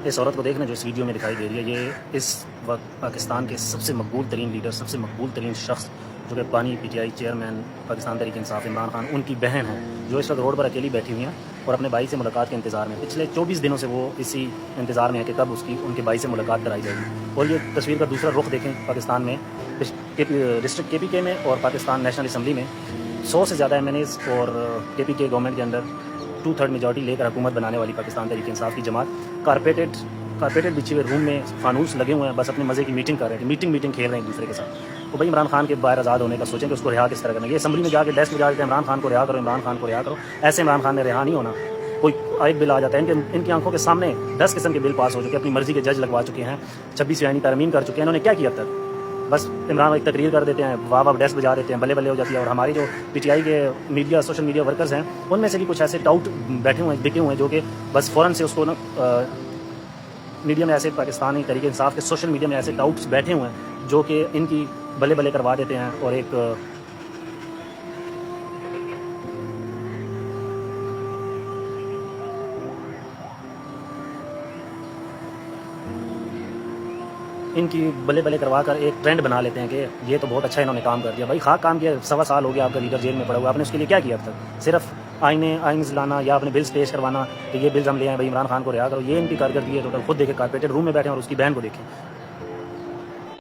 اس عورت کو دیکھنا جو اس ویڈیو میں دکھائی دے رہی ہے، یہ اس وقت پاکستان کے سب سے مقبول ترین لیڈر، سب سے مقبول ترین شخص جو کہ بانی P T I chairman Pakistan Tehreek Insaf Imran Khan, ان کی بہن ہے، جو اس وقت روڈ پر اکیلی بیٹھی ہوئی ہیں اور اپنے بھائی سے ملاقات کے انتظار میں۔ پچھلے 24 دنوں سے وہ اسی انتظار میں ہے کہ کب ان کے بھائی سے ملاقات کرائی جائے گی۔ اور یہ تصویر کا دوسرا رخ دیکھیں، پاکستان میں ڈسٹرکٹ کے پی کے میں اور پاکستان نیشنل اسمبلی میں 100 سے زیادہ ایم این ایز اور کے پی کے گورنمنٹ کے اندر 2/3 میجورٹی لے کر حکومت بنانے والی پاکستان تحریک انصاف کی جماعت کارپیٹڈ بچھے ہوئے روم میں فانوس لگے ہوئے ہیں، بس اپنے مزے کی میٹنگ کر رہے ہیں، میٹنگ کھیل رہے ہیں ایک دوسرے کے ساتھ۔ تو بھائی عمران خان کے باہر آزاد ہونے کا سوچیں کہ اس کو رہا کس طرح کرنا ہے۔ یہ اسمبلی میں جا کے ڈیسک بجا دیتے ہیں، عمران خان کو رہا کرو، عمران خان کو رہا کرو۔ ایسے عمران خان نے رہا نہیں ہونا۔ کوئی ایک بل آ جاتا ہے، ان کی آنکھوں کے سامنے 10 قسم کے بل پاس ہو چکے ہیں، اپنی مرضی کے جج لگوا چکے ہیں، 26 آئینی ترمیم کر چکے ہیں۔ انہوں نے کیا کیا اب تک؟ بس عمران ایک تقریر کر دیتے ہیں، واہ ڈیسک بجا دیتے ہیں، بلے بلے ہو جاتی ہے۔ اور ہماری جو پی ٹی آئی کے میڈیا سوشل میڈیا ورکرز ہیں، ان میں سے بھی کچھ ایسے ٹاؤٹ بیٹھے ہوئے ہیں، بکے ہوئے ہیں، جو کہ بس فوراً سے اس کو میڈیا میں ایسے پاکستانی تحریک انصاف کے سوشل میڈیا میں ایسے ٹاؤٹس بیٹھے ہوئے ہیں جو کہ ان کی بلے بلے کروا دیتے ہیں۔ اور ایک ان کی بلے بلے کروا کر ایک ٹرینڈ بنا لیتے ہیں کہ یہ تو بہت اچھا انہوں نے کام کر دیا۔ بھائی خاک کام کیا، 1.25 سال ہو گیا آپ کا لیڈر جیل میں پڑا ہوا، آپ نے اس کے لیے کیا کیا اب تک؟ صرف آئینز لانا یا اپنے بلز پیش کروانا کہ یہ بلز ہم لے آئیں، بھائی عمران خان کو رہا کرو۔ یہ ان کی کارکردگی ہے ٹوٹل۔ خود دیکھیں، کارپیٹڈ روم میں بیٹھے ہیں اور اس کی بہن کو دیکھیں۔